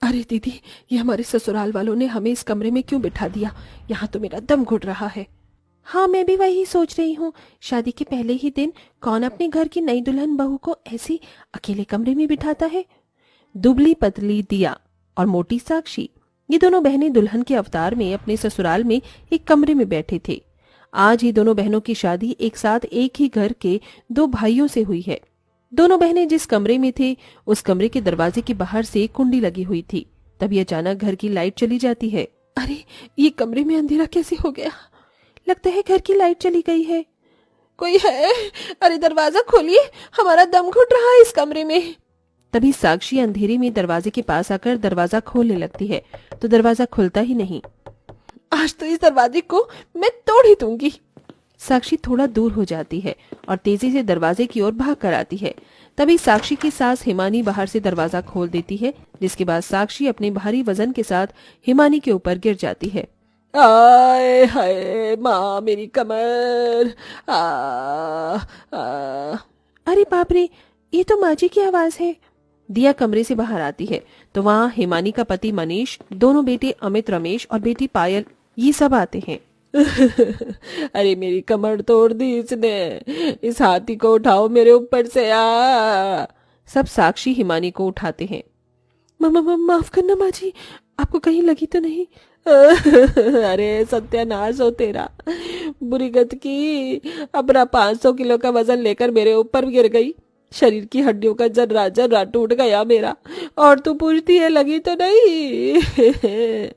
अरे दीदी, ये हमारे ससुराल वालों ने हमें इस कमरे में क्यों बिठा दिया? यहाँ तो मेरा दम घुट रहा है। हाँ, मैं भी वही सोच रही हूँ। शादी के पहले ही दिन कौन अपने घर की नई दुल्हन बहू को ऐसी अकेले कमरे में बिठाता है? दुबली पतली दिया और मोटी साक्षी, ये दोनों बहनें दुल्हन के अवतार में अपने ससुराल में एक कमरे में बैठे थे। आज ही दोनों बहनों की शादी एक साथ एक ही घर के दो भाइयों से हुई है। दोनों बहनें जिस कमरे में थे उस कमरे के दरवाजे के बाहर से कुंडी लगी हुई थी। तभी अचानक घर की लाइट चली जाती है। अरे, ये कमरे में अंधेरा कैसे हो गया? लगता है घर की लाइट चली गई है। कोई है? अरे दरवाजा खोलिए, हमारा दम घुट रहा है इस कमरे में। तभी साक्षी अंधेरे में दरवाजे के पास आकर दरवाजा खोलने लगती है तो दरवाजा खुलता ही नहीं। आज तो इस दरवाजे को मैं तोड़ ही दूंगी। साक्षी थोड़ा दूर हो जाती है और तेजी से दरवाजे की ओर भाग कर आती है। तभी साक्षी की सास हिमानी बाहर से दरवाजा खोल देती है, जिसके बाद साक्षी अपने भारी वजन के साथ हिमानी के ऊपर गिर जाती है। आए हाय माँ, मेरी कमर। आ, आ। अरे बाप रे, ये तो माँ जी की आवाज है। दिया कमरे से बाहर आती है तो वहाँ हिमानी का पति मनीष, दोनों बेटे अमित, रमेश और बेटी पायल, ये सब आते हैं। अरे मेरी कमर तोड़ दी इसने, इस हाथी को उठाओ मेरे ऊपर से। सब साक्षी हिमानी को उठाते हैं। माफ करना माँ जी, आपको कहीं लगी तो नहीं? अरे सत्यानाश हो तेरा, बुरी गत की। अपना 500 किलो का वजन लेकर मेरे ऊपर गिर गई, शरीर की हड्डियों का जर्रा जर्रा टूट गया मेरा, और तू पूछती है लगी तो नहीं?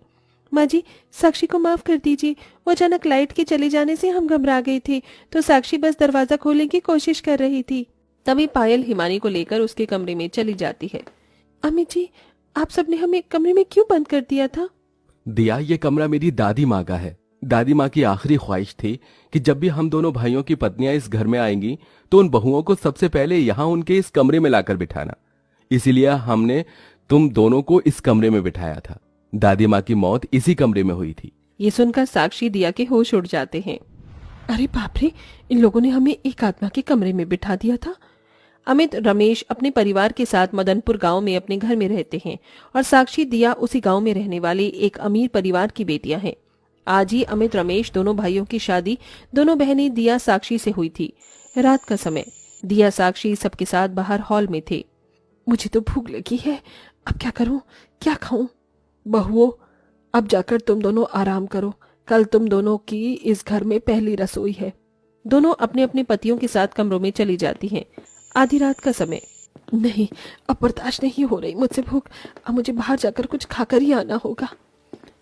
माँ जी, साक्षी को माफ कर दीजिए। वो अचानक लाइट के चले जाने से हम घबरा गए थे, तो साक्षी बस दरवाजा खोलने की कोशिश कर रही थी। तभी पायल हिमानी को लेकर उसके कमरे में चली जाती है। अमित जी, आप सबने हमें कमरे में क्यों बंद कर दिया था? दिया, ये कमरा मेरी दादी माँ का है। दादी माँ की आखिरी ख्वाहिश थी कि जब भी हम दोनों भाइयों की पत्नियां इस घर में आएंगी तो उन बहुओं को सबसे पहले यहाँ उनके इस कमरे में लाकर बिठाना। इसीलिए हमने तुम दोनों को इस कमरे में बिठाया था। दादी माँ की मौत इसी कमरे में हुई थी। ये सुनकर साक्षी दिया के होश उड़ जाते हैं। अरे बाप रे, इन लोगों ने हमें एक आत्मा के कमरे में बिठा दिया था। अमित, रमेश अपने परिवार के साथ मदनपुर गांव में अपने घर में रहते हैं और साक्षी, दिया उसी गांव में रहने वाले एक अमीर परिवार की बेटियां हैं। आज ही अमित, रमेश दोनों भाइयों की शादी दोनों बहनें दिया साक्षी से हुई थी। रात का समय, दिया साक्षी सबके साथ बाहर हॉल में थे। मुझे तो भूख लगी है, अब क्या करूं, क्या खाऊं? बहुओं, अब जाकर तुम दोनों आराम करो, कल तुम दोनों की इस घर में पहली रसोई है। दोनों अपने अपने पतियों के साथ कमरों में चली जाती हैं। आधी रात का समय। नहीं, अब बर्दाश्त नहीं हो रही मुझसे भूख, अब मुझे बाहर जाकर कुछ खाकर ही आना होगा।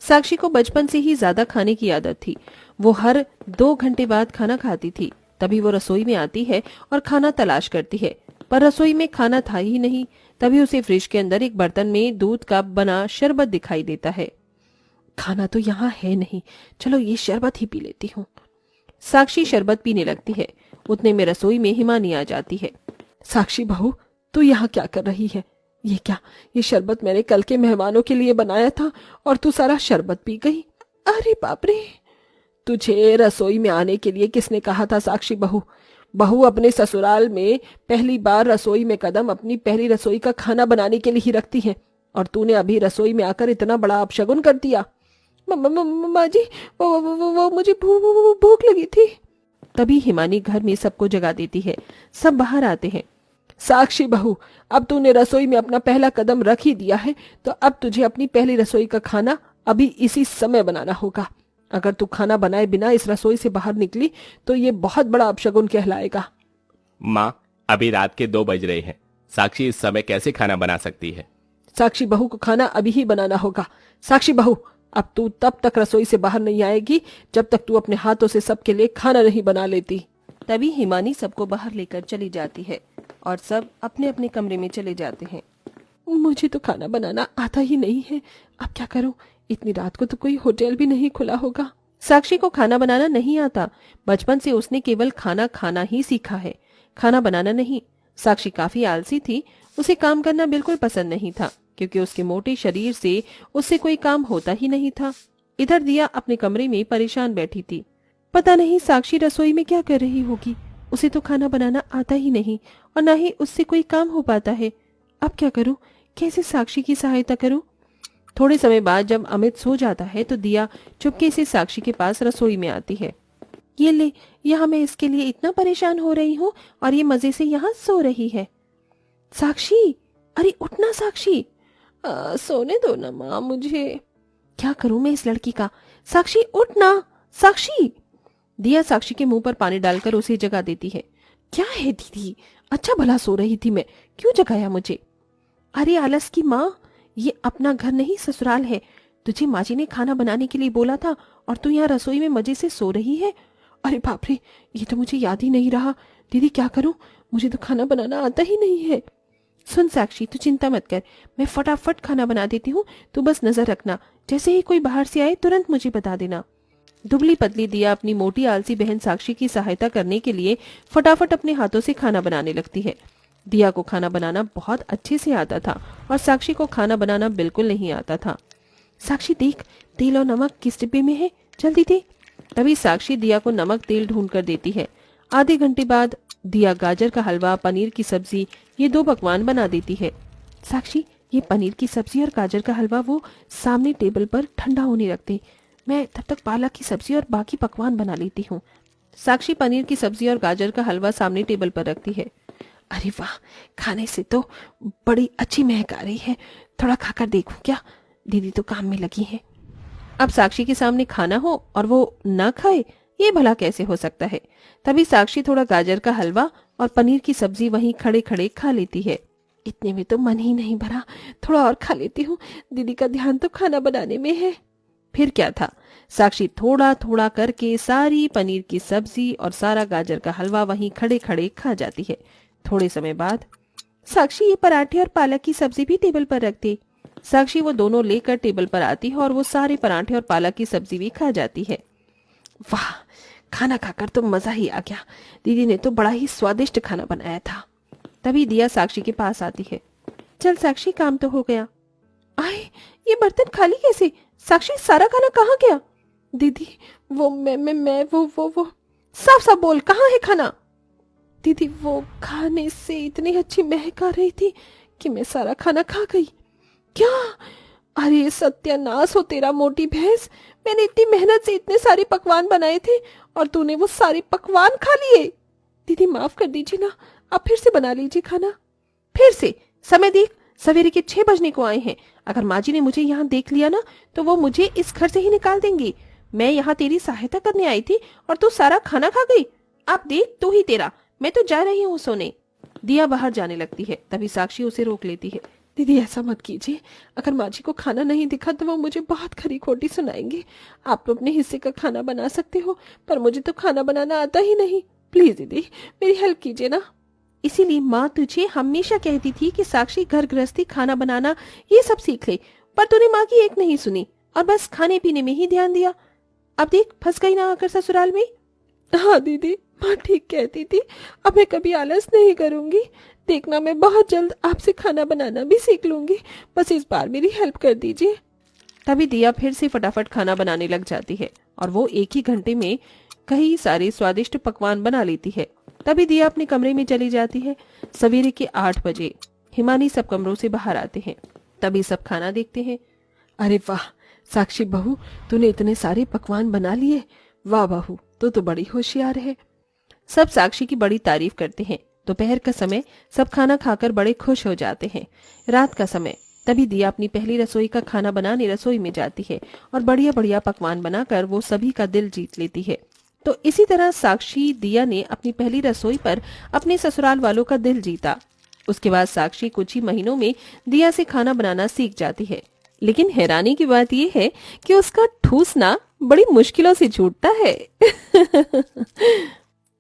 साक्षी को बचपन से ही ज्यादा खाने की आदत थी। वो हर 2 घंटे बाद खाना खाती थी। तभी वो रसोई में आती है और खाना तलाश करती है, पर रसोई में खाना था ही नहीं। तभी उसे फ्रिज के अंदर एक बर्तन में दूध का बना शरबत दिखाई देता है। खाना तो यहाँ है नहीं, चलो ये शरबत ही पी लेती हूँ। साक्षी शरबत पीने लगती है। उतने में रसोई में हिमानी आ जाती है। साक्षी बहू, तू यहाँ क्या कर रही है? ये क्या, ये शरबत मैंने कल के मेहमानों के लिए बनाया था और तू सारा शरबत पी गई। अरे बाप रे, तुझे रसोई में आने के लिए किसने कहा था साक्षी बहू? बहू अपने ससुराल में पहली बार रसोई में कदम अपनी पहली रसोई का खाना बनाने के लिए ही रखती है, और तूने अभी रसोई में आकर इतना बड़ा अपशगुन कर दिया। माँ जी, वो मुझे भूख लगी थी। तभी हिमानी घर में सबको जगा देती है। सब बाहर आते हैं। साक्षी बहू, अब तूने रसोई में अपना पहला कदम रख ही दिया है, तो अब तुझे अपनी पहली रसोई का खाना अभी इसी समय बनाना होगा। अगर तू खाना बनाए बिना इस रसोई से बाहर निकली तो ये बहुत बड़ा अपशगुन कहलाएगा। माँ, अभी रात के 2 बज रहे हैं। साक्षी इस समय कैसे खाना बना सकती है? साक्षी बहू को खाना अभी ही बनाना होगा। साक्षी बहू, अब तू तब तक रसोई से बाहर नहीं आएगी जब तक तू अपने हाथों से सबके लिए खाना नहीं बना लेती। तभी हिमानी सबको बाहर लेकर चली जाती है और सब अपने अपने कमरे में चले जाते हैं। मुझे तो खाना बनाना आता ही नहीं है, अब क्या करूं? इतनी रात को तो कोई होटल भी नहीं खुला होगा। साक्षी को खाना बनाना नहीं आता। बचपन से उसने केवल खाना खाना ही सीखा है, खाना बनाना नहीं। साक्षी काफी आलसी थी। उसे काम करना बिल्कुल पसंद नहीं था, क्योंकि उसके मोटे शरीर से उससे कोई काम होता ही नहीं था। इधर दिया अपने कमरे में परेशान बैठी थी। पता नहीं साक्षी रसोई में क्या कर रही होगी। उसे तो खाना बनाना आता ही नहीं और न ही उससे कोई काम हो पाता है। अब क्या करूं? कैसे साक्षी की सहायता करूं? थोड़े समय बाद जब अमित सो जाता है तो दिया चुपके से साक्षी के पास रसोई में आती है। ये ले, यहाँ मैं इसके लिए इतना परेशान हो रही हूँ और ये मजे से यहाँ सो रही है। साक्षी, अरे उठना साक्षी। सोने दो ना माँ मुझे। क्या करूं मैं इस लड़की का। साक्षी उठना, साक्षी। दिया साक्षी के मुंह पर पानी डालकर उसे जगा देती है। क्या है दीदी, अच्छा भला सो रही थी मैं, क्यों जगाया मुझे। अरे आलस की माँ, ये अपना घर नहीं ससुराल है। तुझे माँ जी ने खाना बनाने के लिए बोला था और तू यहाँ रसोई में मजे से सो रही है। अरे बाप रे, ये तो मुझे याद ही नहीं रहा। दीदी क्या करूं, मुझे तो खाना बनाना आता ही नहीं है। सुन साक्षी, तू चिंता मत कर, मैं फटाफट खाना बना देती हूँ, तू बस नजर रखना। जैसे ही कोई बाहर से आए तुरंत मुझे बता देना। दुबली पतली दिया अपनी मोटी आलसी बहन साक्षी की सहायता करने के लिए फटाफट अपने हाथों से खाना बनाने लगती है। दिया को खाना बनाना बहुत अच्छे से आता था और साक्षी को खाना बनाना बिल्कुल नहीं आता था। साक्षी देख, तेल और नमक किस डिब्बे में है, जल्दी दे। तभी साक्षी दिया को नमक तेल ढूंढ कर देती है। आधे घंटे बाद दिया गाजर का हलवा, पनीर की सब्जी, ये 2 पकवान बना देती है। साक्षी, ये पनीर की सब्जी और गाजर का हलवा वो सामने टेबल पर ठंडा होने रखते, मैं तब तक पालक की सब्जी और बाकी पकवान बना लेती हूँ। साक्षी पनीर की सब्जी और गाजर का हलवा सामने टेबल पर रखती है। अरे वाह, खाने से तो बड़ी अच्छी महक आ रही है, थोड़ा खाकर देखूं क्या। दीदी तो काम में लगी है। अब साक्षी के सामने खाना हो और वो न खाए, ये भला कैसे हो सकता है। तभी साक्षी थोड़ा गाजर का हलवा और पनीर की सब्जी वहीं खड़े खड़े खा लेती है। इतने में तो मन ही नहीं भरा, थोड़ा और खा लेती हूँ, दीदी का ध्यान तो खाना बनाने में है। फिर क्या था, साक्षी थोड़ा थोड़ा करके सारी पनीर की सब्जी और सारा गाजर का हलवा वहीं खड़े खड़े खा जाती है। थोड़े समय बाद साक्षी, ये पराठे और पालक की सब्जी भी टेबल पर रख दे। साक्षी वो दोनों लेकर टेबल पर आती है और वो सारे पराठे और पालक की सब्जी भी खा जाती है। वाह, खाना खाकर तो मजा ही आ गया, दीदी ने तो बड़ा ही स्वादिष्ट खाना बनाया था। तभी दिया साक्षी के पास आती है। चल साक्षी, काम तो हो गया। आए, ये बर्तन खाली कैसे। साक्षी, सारा खाना कहाँ गया। दीदी वो मैं वो साफ साफ बोल, कहाँ है खाना। दीदी वो खाने से इतनी अच्छी महक आ रही थी कि मैं सारा खाना खा गई। क्या, अरे सत्यानाश हो तेरा मोटी भैंस, मैंने इतनी मेहनत से इतने सारे पकवान बनाए थे और तूने वो सारे पकवान खा लिए। दीदी माफ कर दीजिए ना, आप फिर से बना लीजिए खाना। फिर से, समय देख, सवेरे के 6 बजने को आए हैं। अगर माँ जी ने मुझे यहाँ देख लिया ना तो वो मुझे इस घर से ही निकाल देंगी। मैं यहाँ तेरी सहायता करने आई थी और तू सारा खाना खा गई। अब देख तू ही तेरा, मैं तो जा रही हूँ सोने। दिया बाहर जाने लगती है, तभी साक्षी उसे रोक लेती है। दीदी ऐसा मत कीजिए, अगर माँ जी को खाना नहीं दिखा तो वो मुझे बहुत खरी खोटी सुनाएंगे। आप तो अपने हिस्से का खाना बना सकते हो, पर मुझे तो खाना बनाना आता ही नहीं। प्लीज दीदी मेरी हेल्प कीजिए ना। इसीलिए माँ तुझे हमेशा कहती थी कि साक्षी घर गृहस्थी, खाना बनाना ये सब सीख ले, पर तूने माँ की एक नहीं सुनी और बस खाने पीने में ही ध्यान दिया। अब देख फंस गई ना आकर ससुराल में। हाँ दीदी, माँ ठीक कहती थी, अब मैं कभी आलस नहीं करूंगी। देखना मैं बहुत जल्द आपसे खाना बनाना भी सीख लूंगी, बस इस बार मेरी हेल्प कर दीजिए। तभी दिया फिर से फटाफट खाना बनाने लग जाती है और वो एक ही घंटे में कई सारे स्वादिष्ट पकवान बना लेती है। तभी दिया अपने कमरे में चली जाती है। सवेरे के 8 बजे हिमानी सब कमरों से बाहर आते हैं। तभी सब खाना देखते हैं। अरे वाह साक्षी बहू, तूने इतने सारे पकवान बना लिए, वाह बहू तो बड़ी होशियार है। सब साक्षी की बड़ी तारीफ करते हैं। दोपहर का समय सब खाना खाकर बड़े खुश हो जाते हैं। रात का समय, तभी दिया अपनी पहली रसोई का खाना बनाने रसोई में जाती है और बढ़िया बढ़िया पकवान बनाकर वो सभी का दिल जीत लेती है। तो इसी तरह साक्षी दिया ने अपनी पहली रसोई पर अपने ससुराल वालों का दिल जीता। उसके बाद साक्षी कुछ ही महीनों में दिया से खाना बनाना सीख जाती है। लेकिन हैरानी की बात यह है कि उसका ठूसना बड़ी मुश्किलों से छूटता है।